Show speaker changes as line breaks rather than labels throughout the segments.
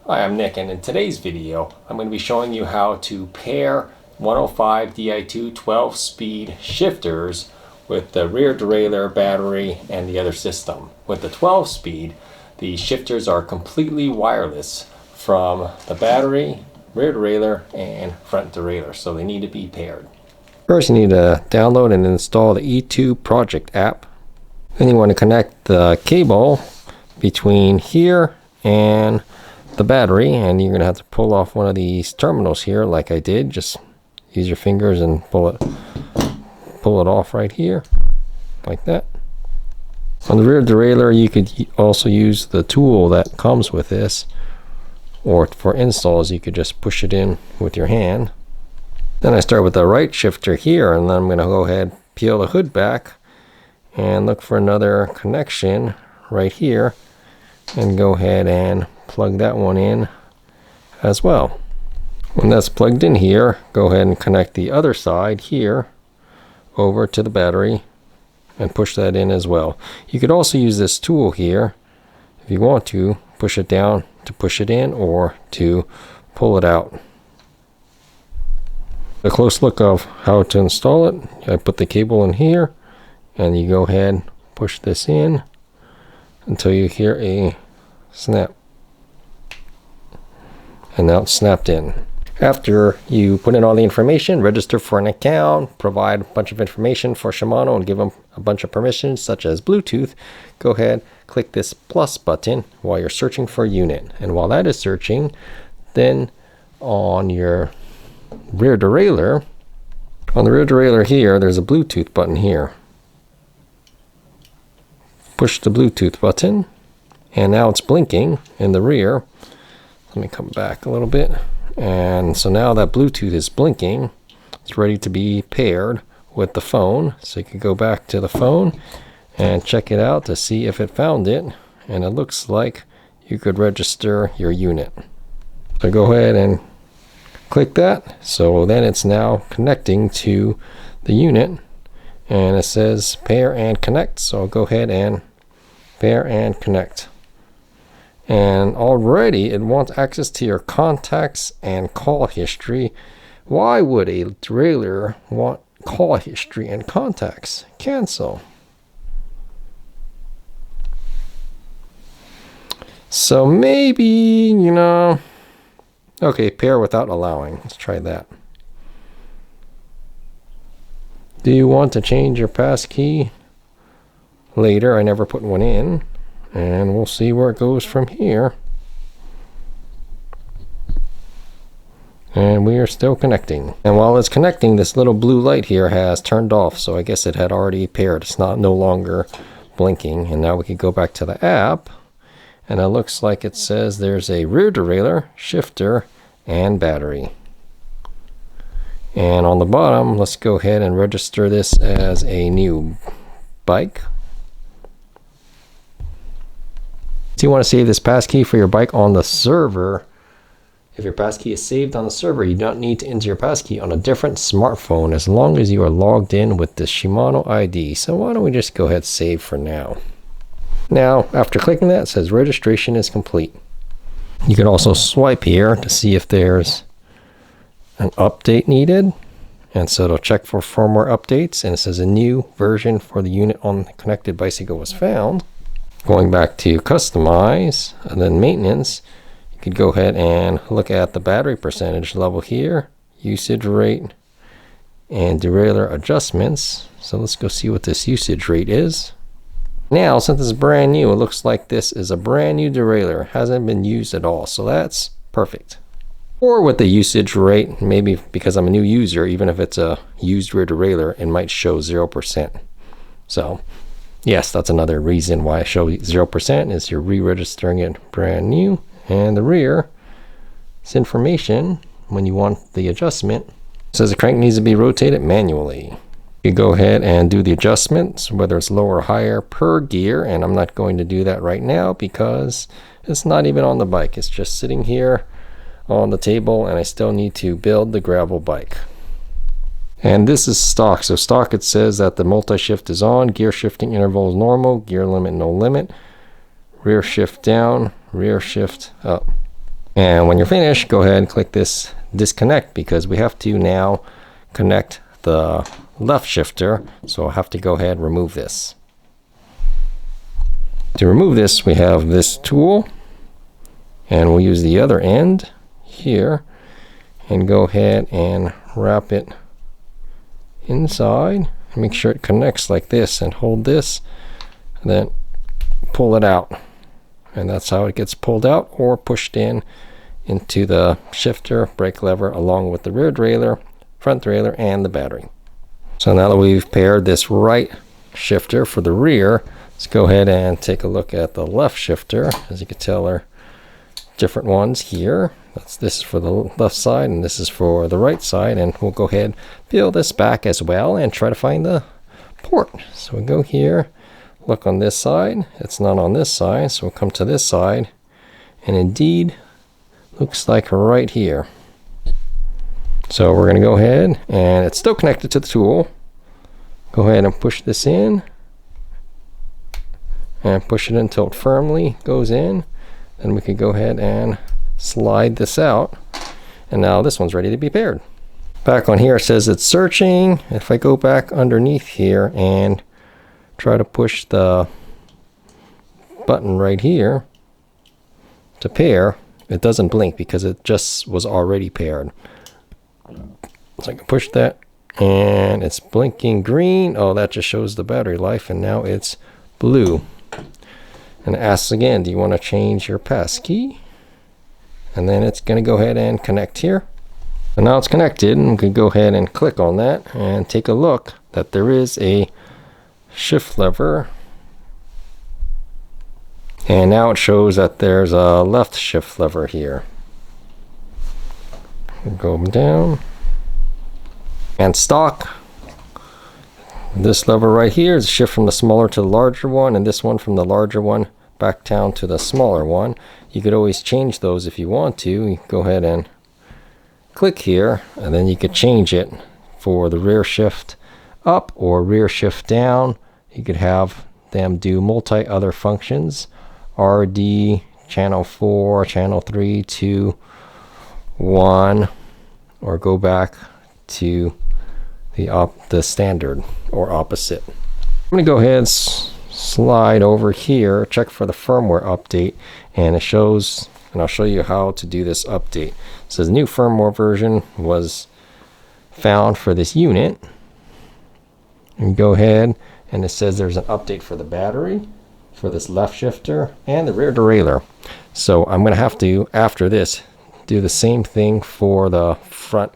Hi, I'm Nick, and in today's video I'm going to be showing you how to pair 105 di2 12-speed shifters with the rear derailleur battery and the other system. With the 12-speed, the shifters are completely wireless from the battery, rear derailleur, and front derailleur, so they need to be paired. First, you need to download and install the e2 project app. Then you want to connect the cable between here and the battery, and you're going to have to pull off one of these terminals here like I did. Just use your fingers and pull it off right here like that. On the rear derailleur, you could also use the tool that comes with this, or for installs you could just push it in with your hand. Then I start with the right shifter here, and then I'm going to go ahead, peel the hood back and look for another connection right here, and go ahead and plug that one in as well. When that's plugged in here, go ahead and connect the other side here over to the battery and push that in as well. You could also use this tool here if you want to push it down to push it in or to pull it out. A close look of how to install it. I put the cable in here, and you go ahead, push this in until you hear a snap. And now it's snapped in. After you put in all the information, register for an account, provide a bunch of information for Shimano, and give them a bunch of permissions such as Bluetooth, go ahead, click this plus button while you're searching for a unit. And while that is searching, then on your rear derailleur, on the rear derailleur here, there's a Bluetooth button here. Push the Bluetooth button, and now it's blinking in the rear. Let me come back a little bit. And so now that Bluetooth is blinking, it's ready to be paired with the phone. So you can go back to the phone and check it out to see if it found it. And it looks like you could register your unit. So go ahead and click that. So then it's now connecting to the unit, and it says pair and connect. So I'll go ahead and pair and connect. And already it wants access to your contacts and call history. Why would a derailleur want call history and contacts? Cancel. So maybe, okay, pair without allowing. Let's try that. Do you want to change your passkey later? I never put one in. And we'll see where it goes from here. And we are still connecting. And while it's connecting, this little blue light here has turned off. So I guess it had already paired. It's no longer blinking. And now we can go back to the app. And it looks like it says there's a rear derailleur, shifter, and battery. And on the bottom, let's go ahead and register this as a new bike. So you want to save this passkey for your bike on the server. If your passkey is saved on the server, you don't need to enter your passkey on a different smartphone as long as you are logged in with the Shimano ID. So why don't we just go ahead and save for now. Now, after clicking that, it says registration is complete. You can also swipe here to see if there's an update needed. And so it'll check for firmware updates, and it says a new version for the unit on the connected bicycle was found. Going back to customize and then maintenance, you could go ahead and look at the battery percentage level here, usage rate, and derailleur adjustments. So let's go see what this usage rate is. Now, since it's brand new, it looks like this is a brand new derailleur. Hasn't been used at all, so that's perfect. Or with the usage rate, maybe because I'm a new user, even if it's a used rear derailleur, it might show 0%. So yes, that's another reason why I show 0% is you're re-registering it brand new. And the rear, this information, when you want the adjustment, says the crank needs to be rotated manually. You go ahead and do the adjustments, whether it's lower or higher per gear, and I'm not going to do that right now because it's not even on the bike. It's just sitting here on the table, and I still need to build the gravel bike. And this is stock. So stock, it says that the multi-shift is on, gear shifting interval is normal, gear limit no limit, rear shift down, rear shift up. And when you're finished, go ahead and click this disconnect, because we have to now connect the left shifter. So I'll have to go ahead and remove this. To remove this, we have this tool, and we'll use the other end here and go ahead and wrap it inside and make sure it connects like this, and hold this and then pull it out, and that's how it gets pulled out or pushed into the shifter, brake lever, along with the rear derailleur, front derailleur, and the battery. So now that we've paired this right shifter for the rear, let's go ahead and take a look at the left shifter. As you can tell, there are different ones here. This is for the left side and this is for the right side, and we'll go ahead and peel this back as well and try to find the port. So we go here, look on this side, it's not on this side, so we'll come to this side, and indeed looks like right here. So we're going to go ahead, and it's still connected to the tool. Go ahead and push this in and push it until it firmly goes in. Then we could go ahead and slide this out, and now this one's ready to be paired. Back on here it says it's searching. If I go back underneath here and try to push the button right here to pair, it doesn't blink because it just was already paired. So I can push that and it's blinking green. Oh, that just shows the battery life, and now it's blue. And it asks again, do you want to change your passkey? And then it's going to go ahead and connect here. And now it's connected, and we can go ahead and click on that and take a look that there is a shift lever. And now it shows that there's a left shift lever here. We'll go down. And stock. This lever right here is a shift from the smaller to the larger one, and this one from the larger one back down to the smaller one. You could always change those if you want to. You go ahead and click here, and then you could change it for the rear shift up or rear shift down. You could have them do multi other functions. RD, channel 4, channel 3, 2, 1, or go back to the standard or opposite. I'm going to go ahead and slide over here, check for the firmware update, and it shows, and I'll show you how to do this update. It says new firmware version was found for this unit, and go ahead, and it says there's an update for the battery, for this left shifter, and the rear derailleur. So I'm going to have to, after this, do the same thing for the front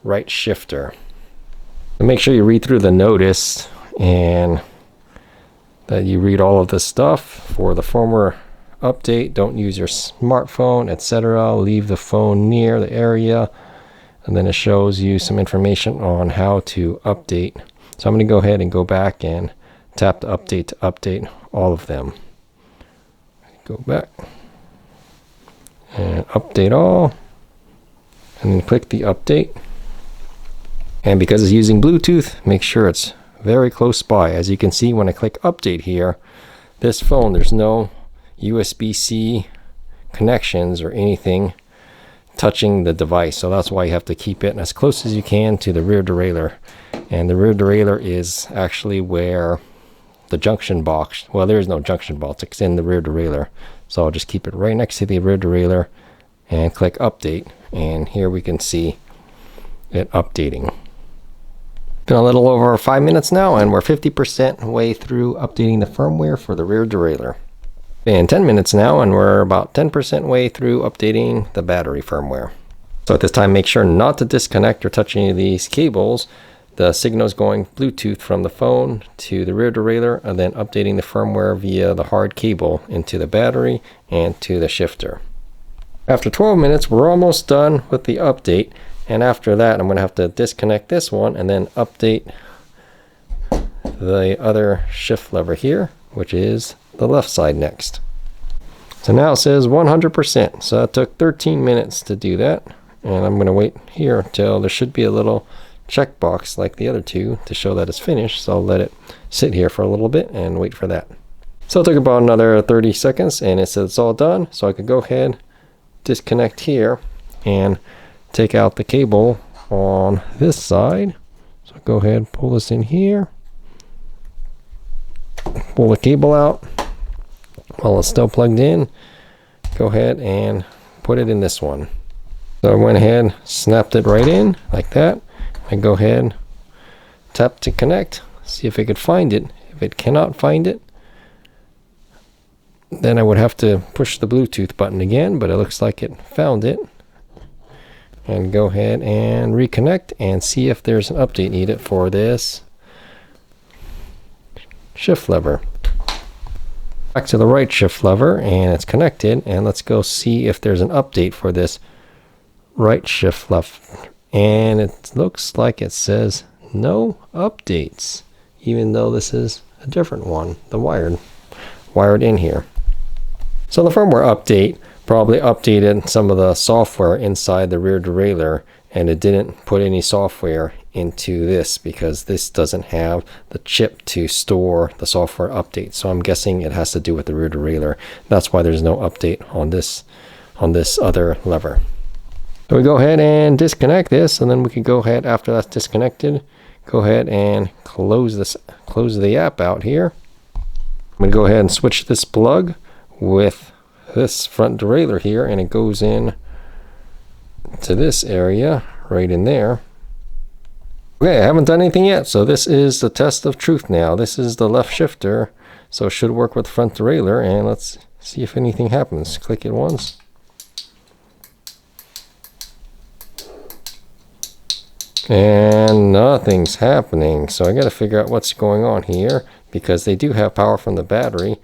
right shifter. So make sure you read through the notice and that you read all of this stuff for the firmware update. Don't use your smartphone, etc. Leave the phone near the area, and then it shows you some information on how to update. So I'm going to go ahead and go back and tap the update to update all of them. Go back and update all, and then click the update. And because it's using Bluetooth, make sure it's very close by. As you can see, when I click update here, this phone, there's no USB-C connections or anything touching the device. So that's why you have to keep it as close as you can to the rear derailleur. And the rear derailleur is actually where the junction box, well, there is no junction box, it's in the rear derailleur. So I'll just keep it right next to the rear derailleur and click update. And here we can see it updating. Been a little over 5 minutes now, and we're 50% way through updating the firmware for the rear derailleur. Been 10 minutes now, and we're about 10% way through updating the battery firmware. So at this time, make sure not to disconnect or touch any of these cables. The signal is going Bluetooth from the phone to the rear derailleur, and then updating the firmware via the hard cable into the battery and to the shifter. After 12 minutes, we're almost done with the update. And after that, I'm going to have to disconnect this one and then update the other shift lever here, which is the left side next. So now it says 100%. So that took 13 minutes to do that. And I'm going to wait here until there should be a little checkbox like the other two to show that it's finished. So I'll let it sit here for a little bit and wait for that. So it took about another 30 seconds, and it says it's all done. So I could go ahead disconnect here and take out the cable on this side. So go ahead and pull this in here. Pull the cable out while it's still plugged in. Go ahead and put it in this one. So I went ahead, snapped it right in like that. And go ahead, tap to connect, see if it could find it. If it cannot find it, then I would have to push the Bluetooth button again, but it looks like it found it. And go ahead and reconnect and see if there's an update needed for this shift lever. Back to the right shift lever, and it's connected, and let's go see if there's an update for this right shift lever. And it looks like it says no updates, even though this is a different one, the wired in here. So the firmware update probably updated some of the software inside the rear derailleur, and it didn't put any software into this because this doesn't have the chip to store the software update. So I'm guessing it has to do with the rear derailleur. That's why there's no update on this other lever. So we go ahead and disconnect this, and then we can go ahead, after that's disconnected, go ahead and close the app out here. I'm going to go ahead and switch this plug with this front derailleur here, and it goes in to this area right in there. Okay, I haven't done anything yet, so this is the test of truth now. This is the left shifter, so it should work with the front derailleur, and let's see if anything happens. Click it once. And nothing's happening, so I got to figure out what's going on here, because they do have power from the battery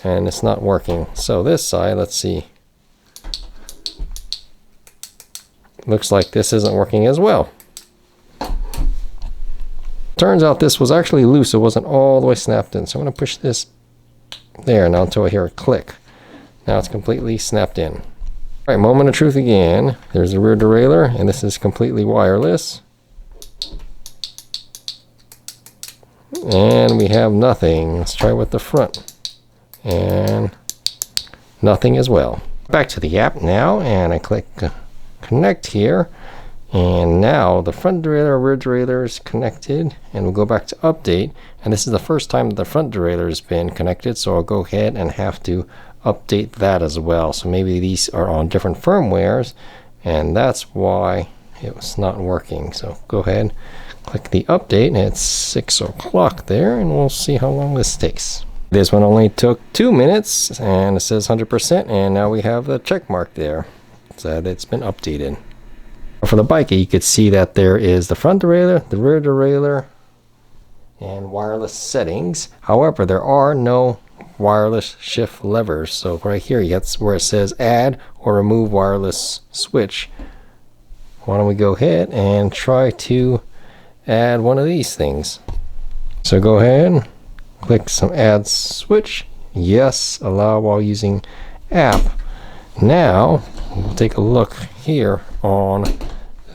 and it's not working. So this side, let's see, looks like this isn't working as well. Turns out this was actually loose, it wasn't all the way snapped in. So I'm going to push this there now until I hear a click. Now it's completely snapped in. Alright, moment of truth again. There's the rear derailleur, and this is completely wireless. And we have nothing. Let's try with the front. And nothing as well. Back to the app now, and I click connect here. And now the front derailleur, rear derailleur is connected, and we'll go back to update. And this is the first time that the front derailleur has been connected, so I'll go ahead and have to update that as well. So maybe these are on different firmwares, and that's why it was not working. So go ahead, click the update, and it's 6 o'clock there, and we'll see how long this takes. This one only took 2 minutes, and it says 100%, and now we have the check mark there, so it's been updated. For the bike, you could see that there is the front derailleur, the rear derailleur, and wireless settings. However, there are no wireless shift levers. So right here, that's where it says add or remove wireless switch. Why don't we go ahead and try to add one of these things. So go ahead, click some add switch. Yes, allow while using app. Now we'll take a look here on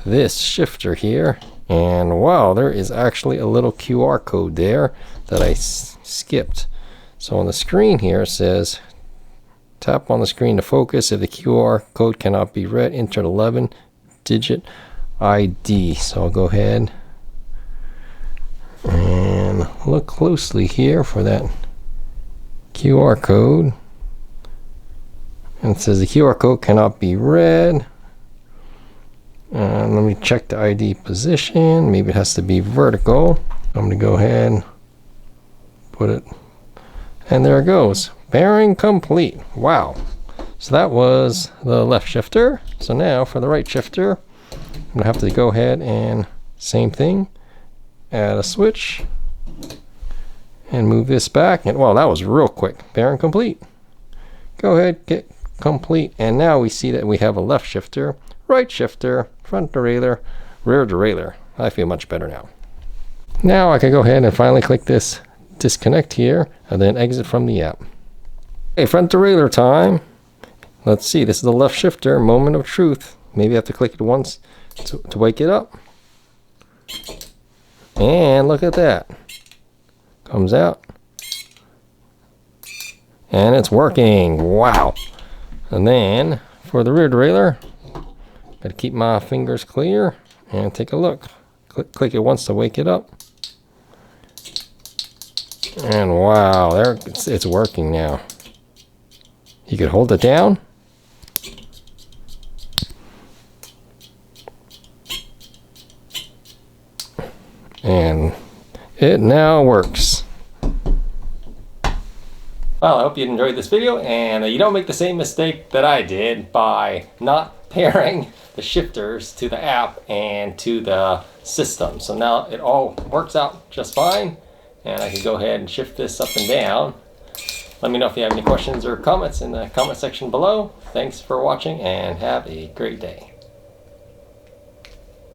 this shifter here, and wow, there is actually a little QR code there that I skipped. So on the screen here it says tap on the screen to focus. If the QR code cannot be read, enter an 11-digit ID. So I'll go ahead and look closely here for that QR code, and it says the QR code cannot be read. And let me check the ID position. Maybe it has to be vertical. I'm going to go ahead and put it, and there it goes. Bearing complete. Wow. So that was the left shifter. So now for the right shifter, I'm going to have to go ahead and same thing, add a switch and move this back. And wow, that was real quick. Bearing complete. Go ahead, get complete. And now we see that we have a left shifter, right shifter, front derailleur, rear derailleur. I feel much better now. Now I can go ahead and finally click this disconnect here and then exit from the app. Okay, front derailleur time. Let's see, this is the left shifter, moment of truth. Maybe I have to click it once to wake it up. And look at that. Comes out. And it's working. Wow. And then for the rear derailleur. Gotta keep my fingers clear and take a look. Click it once to wake it up. And wow, there it's working now. You could hold it down. And it now works. Well, I hope you enjoyed this video and you don't make the same mistake that I did by not pairing the shifters to the app and to the system. So now it all works out just fine and I can go ahead and shift this up and down. Let me know if you have any questions or comments in the comment section below. Thanks for watching and have a great day.